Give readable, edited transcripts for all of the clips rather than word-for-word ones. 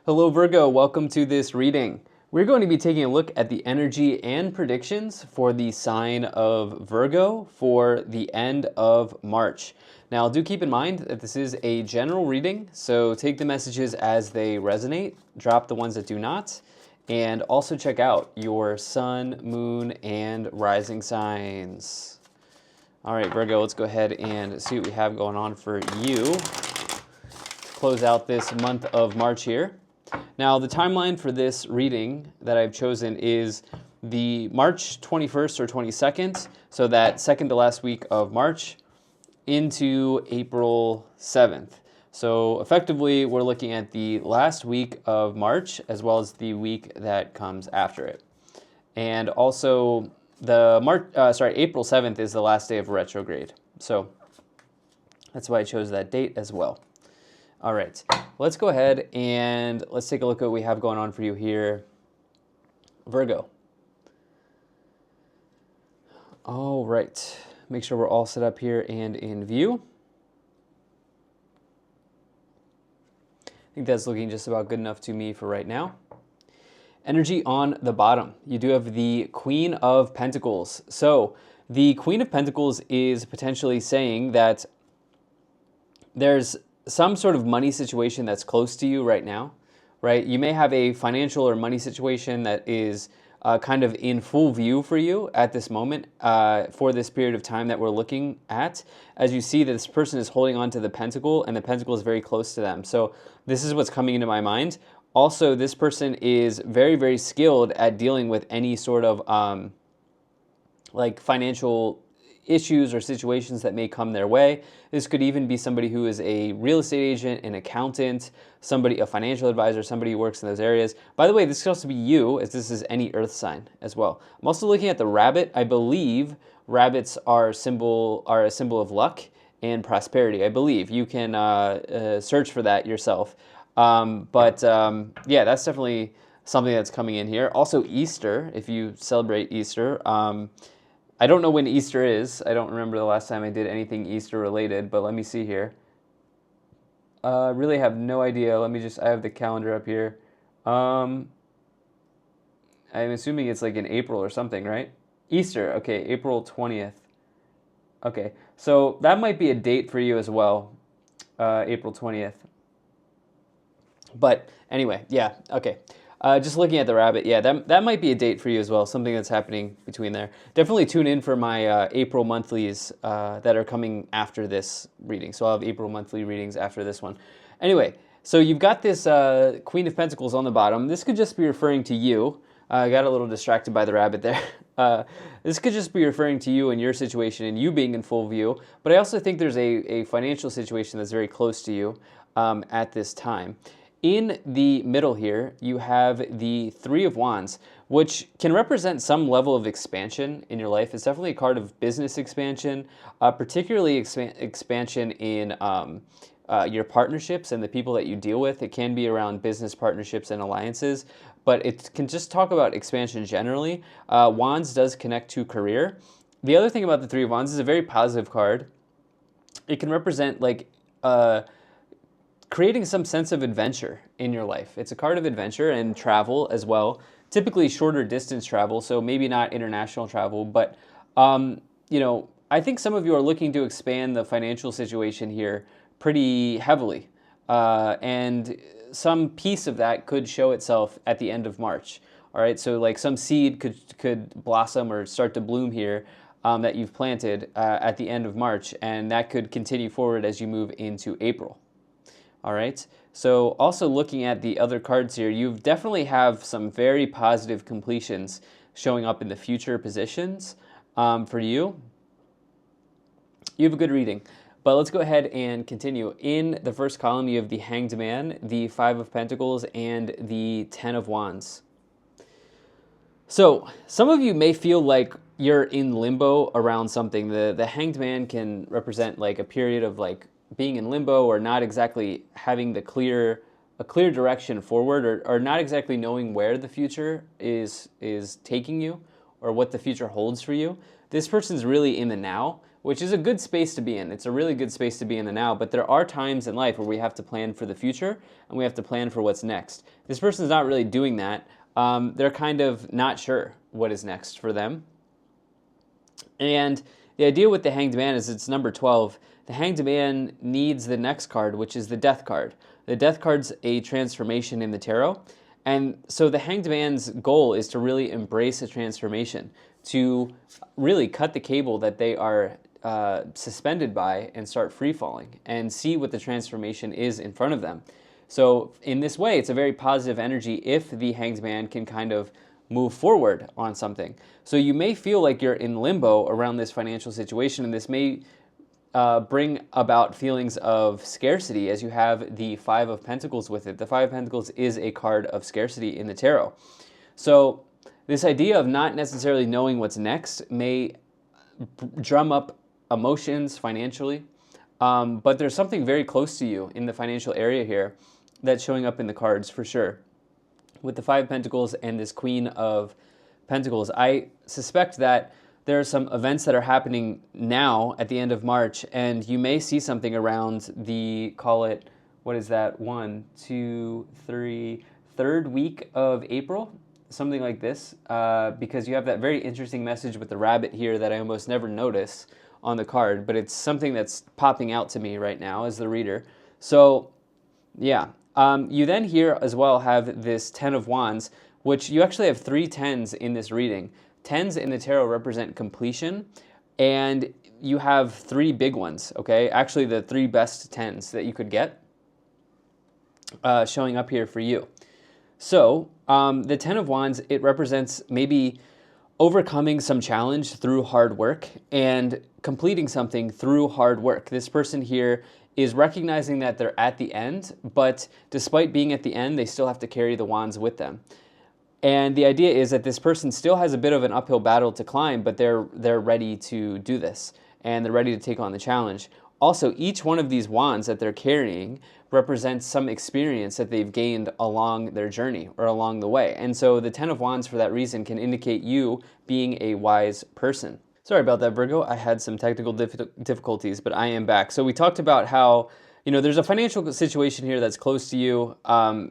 Hello Virgo, welcome to this reading. We're going to be taking a look at the energy and predictions for the sign of Virgo for the end of March. Now do keep in mind that this is a general reading, so take the messages as they resonate, drop the ones that do not, and also check out your sun, moon, and rising signs. All right, Virgo, let's go ahead and see what we have going on for you to close out this month of March here. Now, the timeline for this reading that I've chosen is the March 21st or 22nd, so that second to last week of March, into April 7th. So effectively, we're looking at the last week of March, as well as the week that comes after it. And also, April 7th is the last day of retrograde. So that's why I chose that date as well. All right, let's go ahead and let's take a look at what we have going on for you here, Virgo. All right, make sure we're all set up here and in view. I think that's looking just about good enough to me for right now. Energy on the bottom. You do have the Queen of Pentacles. So the Queen of Pentacles is potentially saying that there's some sort of money situation that's close to you right now, right? You may have a financial or money situation that is kind of in full view for you at this moment for this period of time that we're looking at. As you see, this person is holding on to the pentacle, and the pentacle is very close to them. So this is what's coming into my mind. Also, this person is very, very skilled at dealing with any sort of like financial issues or situations that may come their way. This could even be somebody who is a real estate agent, an accountant, somebody, a financial advisor, somebody who works in those areas. By the way, this could also be you, as this is any earth sign as well. I'm also looking at the rabbit. I believe rabbits are a symbol of luck and prosperity. I believe you can search for that yourself. Yeah, that's definitely something that's coming in here. Also Easter, if you celebrate Easter. I don't know when Easter is. I don't remember the last time I did anything Easter related, but let me see here. Really have no idea. I have the calendar up here. I'm assuming it's like in April or something, right? Easter, okay, April 20th. Okay, so that might be a date for you as well, April 20th. But anyway, yeah, okay. Just looking at the rabbit, yeah, that might be a date for you as well, something that's happening between there. Definitely tune in for my April monthlies that are coming after this reading. So I'll have April monthly readings after this one. Anyway, so you've got this Queen of Pentacles on the bottom. This could just be referring to you. I got a little distracted by the rabbit there. This could just be referring to you and your situation and you being in full view. But I also think there's a financial situation that's very close to you at this time. In the middle here, you have the Three of Wands, which can represent some level of expansion in your life. It's definitely a card of business expansion, particularly expansion in your partnerships and the people that you deal with. It can be around business partnerships and alliances, but it can just talk about expansion generally. Wands does connect to career. The other thing about the Three of Wands is a very positive card. It can represent like creating some sense of adventure in your life. It's a card of adventure and travel as well, typically shorter distance travel, so maybe not international travel, but you know, I think some of you are looking to expand the financial situation here pretty heavily, and some piece of that could show itself at the end of March. All right, so like some seed could blossom or start to bloom here that you've planted at the end of March, and that could continue forward as you move into April. All right, so also looking at the other cards here, you definitely have some very positive completions showing up in the future positions for you. You have a good reading, but let's go ahead and continue. In the first column, you have the Hanged Man, the Five of Pentacles, and the Ten of Wands. So some of you may feel like you're in limbo around something. The Hanged Man can represent like a period of like being in limbo or not exactly having a clear direction forward, or not exactly knowing where the future is taking you or what the future holds for you. This person's really in the now, which is a good space to be in. It's a really good space to be in the now, but there are times in life where we have to plan for the future and we have to plan for what's next. This person's not really doing that. They're kind of not sure what is next for them. And the idea with the Hanged Man is it's number 12. The Hanged Man needs the next card, which is the Death card. The Death card's a transformation in the tarot. And so the Hanged Man's goal is to really embrace a transformation, to really cut the cable that they are suspended by and start free falling and see what the transformation is in front of them. So in this way, it's a very positive energy if the Hanged Man can kind of move forward on something. So you may feel like you're in limbo around this financial situation, and this may bring about feelings of scarcity as you have the Five of Pentacles with it. The Five of Pentacles is a card of scarcity in the tarot. So this idea of not necessarily knowing what's next may drum up emotions financially, but there's something very close to you in the financial area here that's showing up in the cards for sure. With the Five of Pentacles and this Queen of Pentacles, I suspect that there are some events that are happening now at the end of March, and you may see something around the, call it, what is that, 1, 2, 3, third week of April, something like this, because you have that very interesting message with the rabbit here that I almost never notice on the card, but it's something that's popping out to me right now as the reader. So, yeah. You then here as well have this Ten of Wands, which you actually have 3 tens in this reading. Tens in the tarot represent completion, and you have 3 big ones, okay? Actually, the 3 best tens that you could get showing up here for you. So, the Ten of Wands, it represents maybe overcoming some challenge through hard work and completing something through hard work. This person here is recognizing that they're at the end, but despite being at the end, they still have to carry the wands with them. And the idea is that this person still has a bit of an uphill battle to climb, but they're ready to do this, and they're ready to take on the challenge. Also, each one of these wands that they're carrying represents some experience that they've gained along their journey or along the way. And so the Ten of Wands, for that reason, can indicate you being a wise person. Sorry about that, Virgo. I had some technical difficulties, but I am back. So we talked about how, there's a financial situation here that's close to you,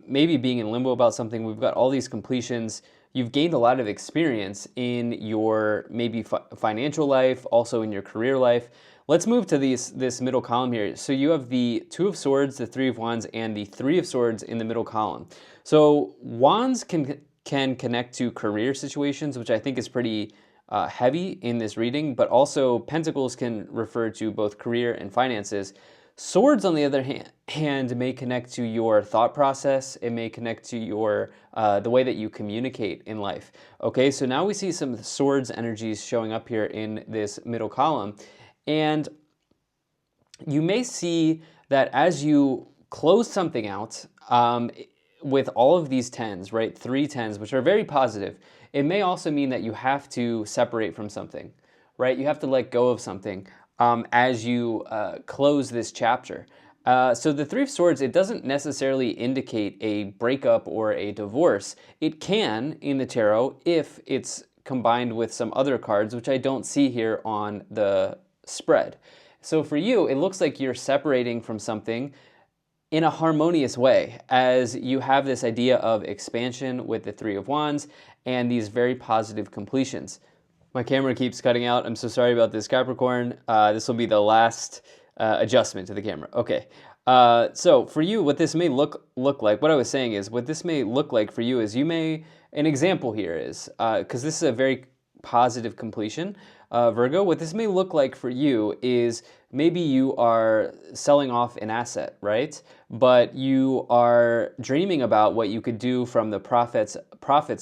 maybe being in limbo about something. We've got all these completions. You've gained a lot of experience in your maybe financial life, also in your career life. Let's move to this middle column here. So you have the Two of Swords, the Three of Wands, and the Three of Swords in the middle column. So wands can connect to career situations, which I think is pretty heavy in this reading, but also pentacles can refer to both career and finances. Swords, on the other hand, may connect to your thought process. It may connect to your the way that you communicate in life. Okay, so now we see some swords energies showing up here in this middle column. And you may see that as you close something out with all of these tens, right, 3 tens, which are very positive, it may also mean that you have to separate from something, right? You have to let go of something as you close this chapter. So the Three of Swords, it doesn't necessarily indicate a breakup or a divorce. It can in the tarot if it's combined with some other cards, which I don't see here on the spread. So for you, it looks like you're separating from something in a harmonious way as you have this idea of expansion with the Three of Wands and these very positive completions. My camera keeps cutting out. I'm so sorry about this, Capricorn. This will be the last adjustment to the camera. Okay. So for you, what this may look like, what I was saying is, what this may look like for you is an example here is, because this is a very positive completion, Virgo, what this may look like for you is maybe you are selling off an asset, right? But you are dreaming about what you could do from the profits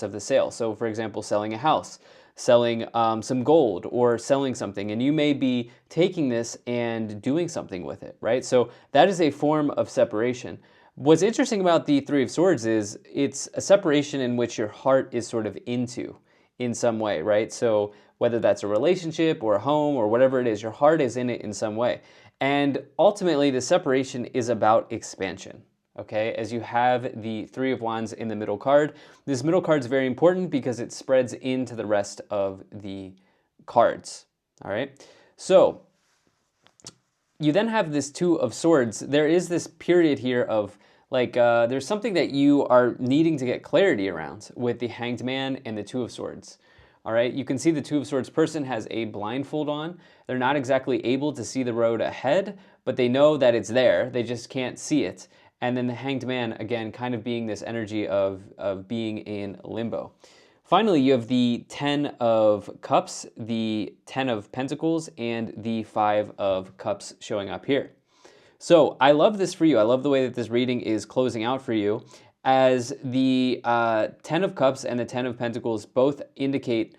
of the sale. So for example, selling a house, selling some gold, or selling something, and you may be taking this and doing something with it, right? So that is a form of separation. What's interesting about the Three of Swords is it's a separation in which your heart is sort of into in some way, right? So whether that's a relationship or a home or whatever it is, your heart is in it in some way. And ultimately, the separation is about expansion. Okay, as you have the Three of Wands in the middle card. This middle card is very important because it spreads into the rest of the cards. All right, so you then have this Two of Swords. There is this period here of like, there's something that you are needing to get clarity around with the Hanged Man and the Two of Swords. All right, you can see the Two of Swords person has a blindfold on. They're not exactly able to see the road ahead, but they know that it's there. They just can't see it. And then the Hanged Man, again, kind of being this energy of being in limbo. Finally, you have the Ten of Cups, the Ten of Pentacles, and the Five of Cups showing up here. So I love this for you. I love the way that this reading is closing out for you, as the Ten of Cups and the Ten of Pentacles both indicate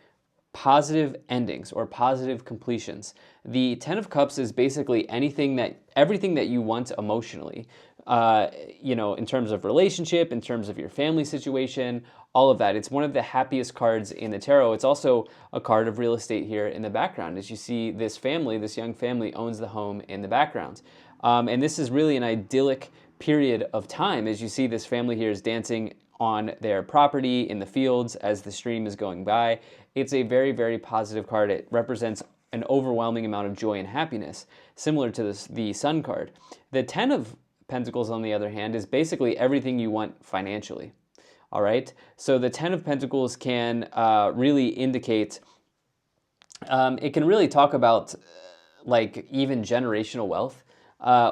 positive endings or positive completions. The Ten of Cups is basically everything that you want emotionally, you know, in terms of relationship, in terms of your family situation, all of that. It's one of the happiest cards in the tarot. It's also a card of real estate here in the background. As you see, this family, this young family owns the home in the background. And this is really an idyllic period of time. As you see, this family here is dancing on their property in the fields as the stream is going by. It's a very, very positive card. It represents an overwhelming amount of joy and happiness, similar to the Sun card. The Ten of Pentacles, on the other hand, is basically everything you want financially. All right? So the Ten of Pentacles can really indicate, it can really talk about like even generational wealth.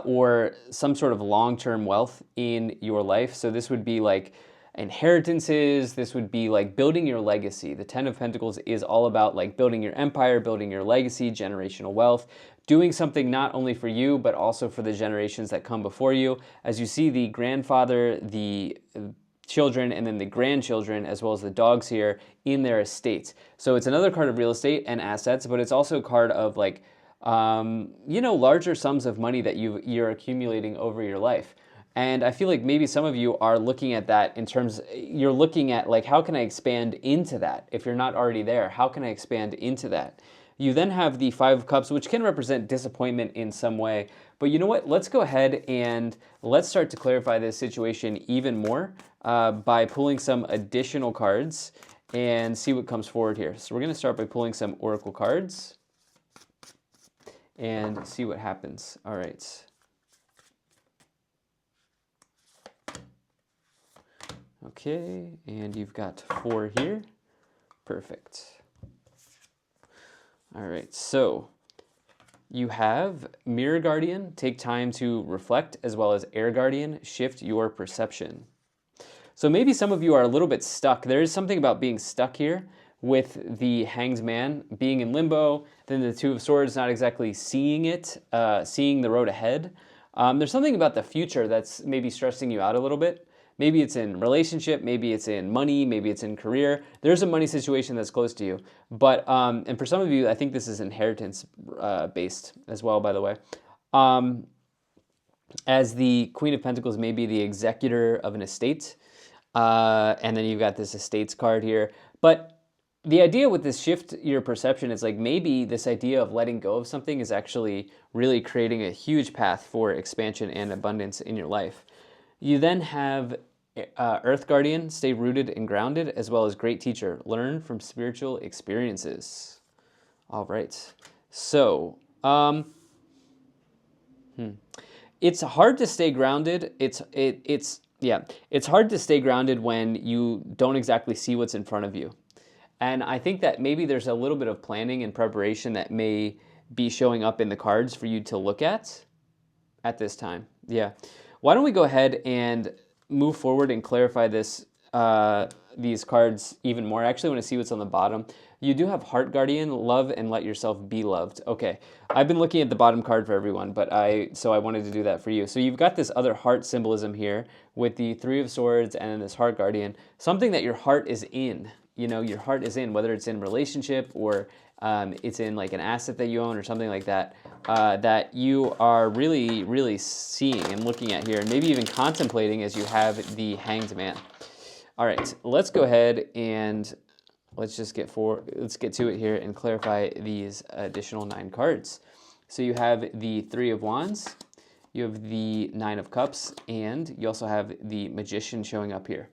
Or some sort of long-term wealth in your life. So this would be like inheritances. This would be like building your legacy. The Ten of Pentacles is all about like building your empire, building your legacy, generational wealth, doing something not only for you, but also for the generations that come before you. As you see, the grandfather, the children, and then the grandchildren, as well as the dogs here in their estates. So it's another card of real estate and assets, but it's also a card of like, you know, larger sums of money that you're accumulating over your life. And I feel like maybe some of you are looking at that in terms, you're looking at like, how can I expand into that? If you're not already there, how can I expand into that? You then have the Five of Cups, which can represent disappointment in some way. But you know what? Let's go ahead and let's start to clarify this situation even more by pulling some additional cards and see what comes forward here. So we're going to start by pulling some oracle cards and see what happens. All right. Okay, and you've got 4 here. Perfect. All right, so you have Mirror Guardian, take time to reflect, as well as Air Guardian, shift your perception. So maybe some of you are a little bit stuck. There is something about being stuck here with the Hanged Man being in limbo, then the Two of Swords not exactly seeing it, seeing the road ahead. There's something about the future that's maybe stressing you out a little bit. Maybe it's in relationship, maybe it's in money, maybe it's in career. There's a money situation that's close to you. But, and for some of you, I think this is inheritance based as well, by the way. As the Queen of Pentacles may be the executor of an estate, and then you've got this estates card here. But the idea with this shift your perception is like maybe this idea of letting go of something is actually really creating a huge path for expansion and abundance in your life. You then have Earth Guardian, stay rooted and grounded, as well as Great Teacher, learn from spiritual experiences. All right. So, it's hard to stay grounded. It's hard to stay grounded when you don't exactly see what's in front of you. And I think that maybe there's a little bit of planning and preparation that may be showing up in the cards for you to look at this time. Yeah. Why don't we go ahead and move forward and clarify this, these cards even more. I actually want to see what's on the bottom. You do have Heart Guardian, love and let yourself be loved. Okay, I've been looking at the bottom card for everyone, but so I wanted to do that for you. So you've got this other heart symbolism here with the Three of Swords and then this Heart Guardian, something that your heart is in. You know, your heart is in, whether it's in relationship or it's in like an asset that you own or something like that, that you are really, really seeing and looking at here, and maybe even contemplating as you have the Hanged Man. All right, let's go ahead and let's get to it here and clarify these additional 9 cards. So you have the Three of Wands, you have the Nine of Cups, and you also have the Magician showing up here.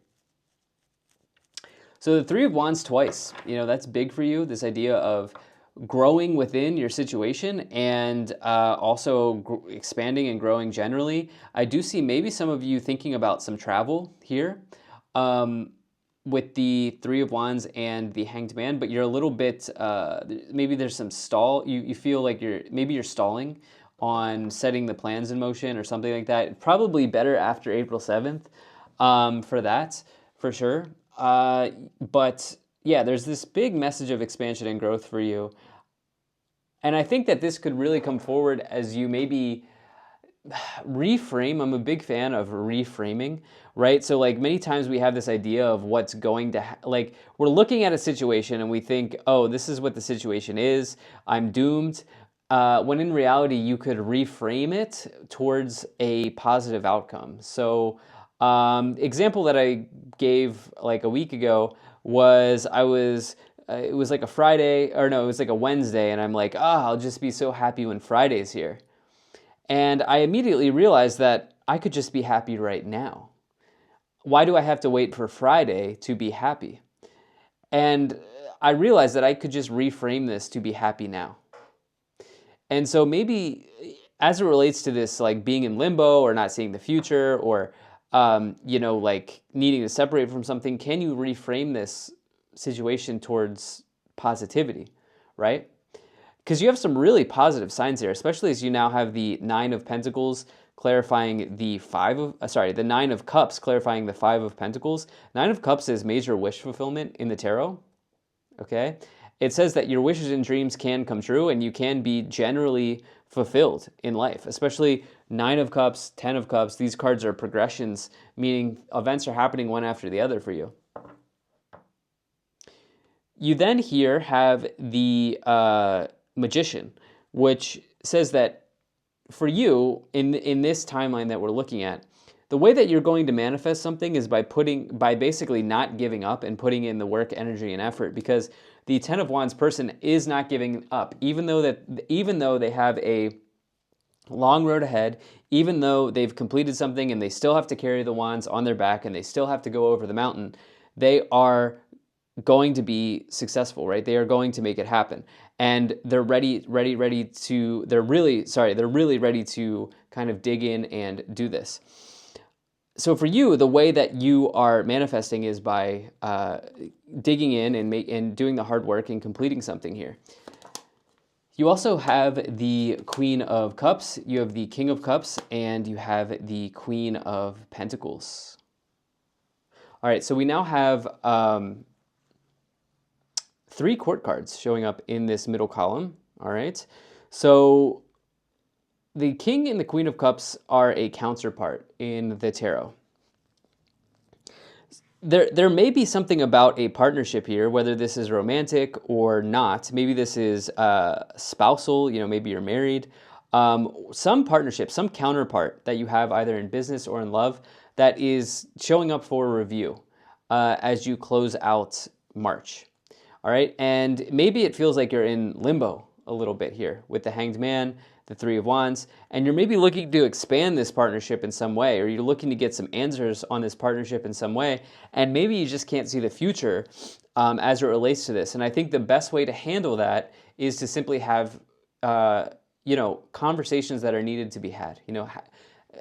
So the Three of Wands twice, you know, that's big for you, this idea of growing within your situation and also expanding and growing generally. I do see maybe some of you thinking about some travel here with the Three of Wands and the Hanged Man, but you're a little bit, maybe there's some stall. You feel like you're stalling on setting the plans in motion or something like that. Probably better after April 7th for that, for sure. But yeah, there's this big message of expansion and growth for you. And I think that this could really come forward as you maybe reframe. I'm a big fan of reframing, right? So like many times we have this idea of what's going to, like we're looking at a situation and we think, oh, this is what the situation is. I'm doomed. When in reality, you could reframe it towards a positive outcome. So example that I gave like a week ago was it was like a Friday, or no, it was like a Wednesday, and I'm like, I'll just be so happy when Friday's here. And I immediately realized that I could just be happy right now. Why do I have to wait for Friday to be happy? And I realized that I could just reframe this to be happy now. And so maybe as it relates to this, like being in limbo or not seeing the future or, like needing to separate from something, can you reframe this situation towards positivity, right? Because you have some really positive signs here, especially as you now have the Nine of Pentacles clarifying the Nine of Cups clarifying the Five of Pentacles. Nine of Cups is major wish fulfillment in the tarot, okay? It says that your wishes and dreams can come true and you can be generally fulfilled in life, especially Nine of Cups, 10 of Cups. These cards are progressions, meaning events are happening one after the other for you. You then here have the Magician, which says that for you, in this timeline that we're looking at, the way that you're going to manifest something is by basically not giving up and putting in the work, energy, and effort, because the Ten of Wands person is not giving up, even though they have a long road ahead, even though they've completed something and they still have to carry the wands on their back and they still have to go over the mountain. They are going to be successful, right? They are going to make it happen. And they're really ready to kind of dig in and do this. So for you, the way that you are manifesting is by digging in and doing the hard work and completing something here. You also have the Queen of Cups, you have the King of Cups, and you have the Queen of Pentacles. All right, so we now have 3 court cards showing up in this middle column. All right, so the King and the Queen of Cups are a counterpart in the tarot. There may be something about a partnership here, whether this is romantic or not. Maybe this is spousal, maybe you're married. Some partnership, some counterpart that you have either in business or in love that is showing up for review as you close out March. All right, and maybe it feels like you're in limbo a little bit here with the Hanged Man, the Three of Wands, and you're maybe looking to expand this partnership in some way, or you're looking to get some answers on this partnership in some way, and maybe you just can't see the future as it relates to this. And I think the best way to handle that is to simply have, conversations that are needed to be had.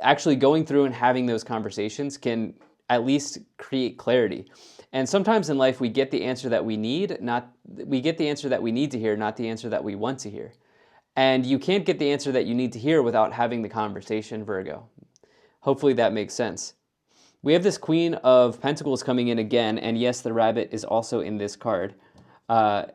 Actually going through and having those conversations can at least create clarity. And sometimes in life we get the answer that we need, to hear, not the answer that we want to hear. And you can't get the answer that you need to hear without having the conversation, Virgo. Hopefully that makes sense. We have this Queen of Pentacles coming in again, and yes, the rabbit is also in this card,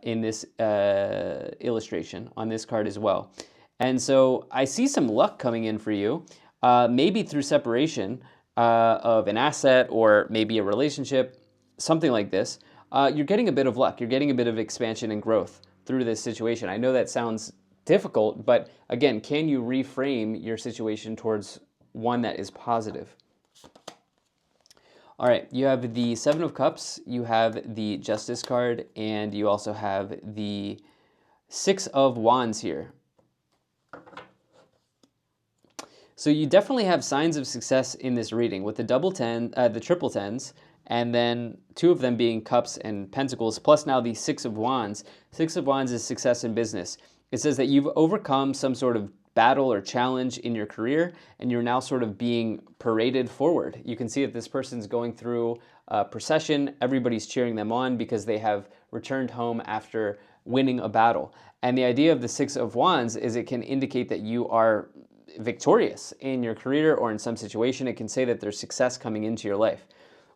in this illustration, on this card as well. And so I see some luck coming in for you, maybe through separation of an asset or maybe a relationship, something like this. You're getting a bit of luck. You're getting a bit of expansion and growth through this situation. I know that sounds difficult, but again, can you reframe your situation towards one that is positive? All right, you have the Seven of Cups, you have the Justice card, and you also have the Six of Wands here. So you definitely have signs of success in this reading with the triple tens and then 2 of them being cups and pentacles, plus now the 6 of wands. 6 of wands is success in business. It says that you've overcome some sort of battle or challenge in your career, and you're now sort of being paraded forward. You can see that this person's going through a procession. Everybody's cheering them on because they have returned home after winning a battle. And the idea of the 6 of wands is it can indicate that you are victorious in your career or in some situation. It can say that there's success coming into your life.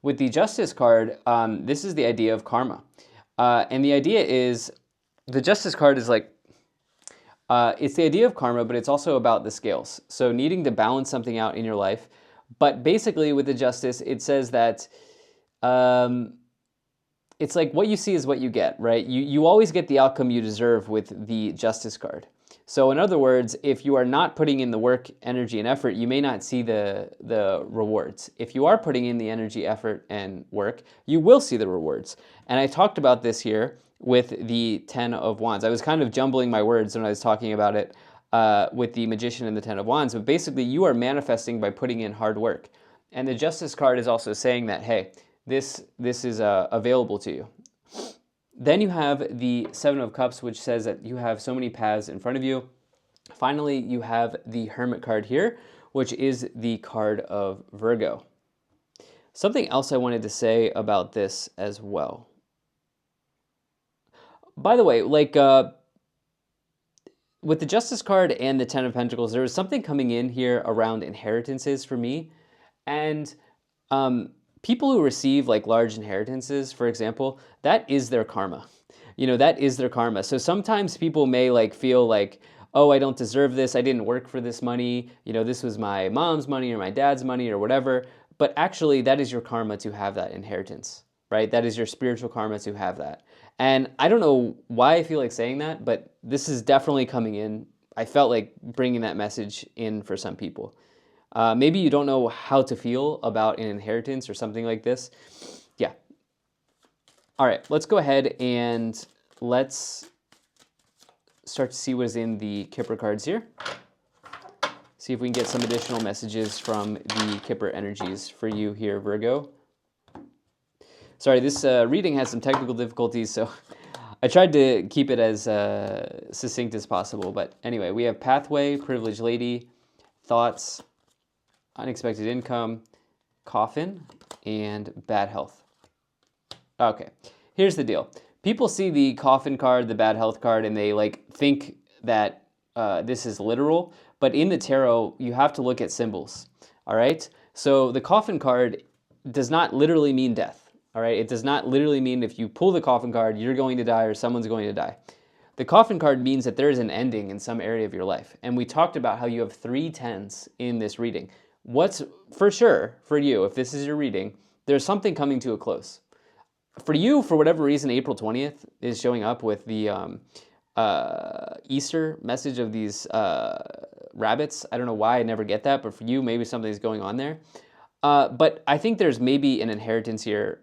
With the Justice card, this is the idea of karma. And the idea is, the Justice card is like, it's the idea of karma, but it's also about the scales. So needing to balance something out in your life. But basically with the Justice, it says that it's like what you see is what you get, right? You always get the outcome you deserve with the Justice card. So in other words, if you are not putting in the work, energy, and effort, you may not see the rewards. If you are putting in the energy, effort, and work, you will see the rewards. And I talked about this here with the 10 of wands. I was kind of jumbling my words when I was talking about it with the magician and the 10 of wands, but basically you are manifesting by putting in hard work. And the Justice card is also saying that, hey, this is available to you. Then you have the 7 of Cups, which says that you have so many paths in front of you. Finally, you have the Hermit card here, which is the card of Virgo. Something else I wanted to say about this as well. By the way, like with the Justice card and the 10 of Pentacles, there was something coming in here around inheritances for me. And people who receive like large inheritances, for example, that is their karma. You know, that is their karma. So sometimes people may like feel like, oh, I don't deserve this. I didn't work for this money. You know, this was my mom's money or my dad's money or whatever. But actually, that is your karma to have that inheritance, right? That is your spiritual karma to have that. And I don't know why I feel like saying that, but this is definitely coming in. I felt like bringing that message in for some people. Maybe you don't know how to feel about an inheritance or something like this. Yeah. All right, let's go ahead and let's start to see what is in the Kipper cards here. See if we can get some additional messages from the Kipper energies for you here, Virgo. Sorry, this reading has some technical difficulties, so I tried to keep it as succinct as possible. But anyway, we have Pathway, Privileged Lady, Thoughts, Unexpected Income, Coffin, and Bad Health. Okay, here's the deal. People see the Coffin card, the Bad Health card, and they like think that this is literal. But in the tarot, you have to look at symbols. All right. So the Coffin card does not literally mean death. All right. It does not literally mean if you pull the Coffin card, you're going to die or someone's going to die. The Coffin card means that there is an ending in some area of your life. And we talked about how you have 3 10s in this reading. What's for sure for you, if this is your reading, there's something coming to a close. For you, for whatever reason, April 20th is showing up with the Easter message of these rabbits. I don't know why I never get that, but for you, maybe something's going on there. But I think there's maybe an inheritance here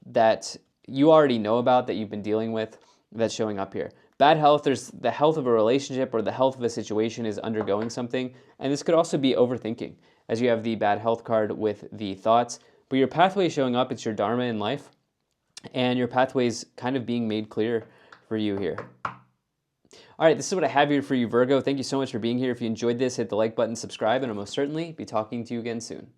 that you already know about, that you've been dealing with, that's showing up here. Bad health, there's the health of a relationship or the health of a situation is undergoing something. And this could also be overthinking, as you have the Bad Health card with the Thoughts. But your pathway is showing up, it's your Dharma in life. And your pathway's kind of being made clear for you here. All right, this is what I have here for you, Virgo. Thank you so much for being here. If you enjoyed this, hit the like button, subscribe, and I'll most certainly be talking to you again soon.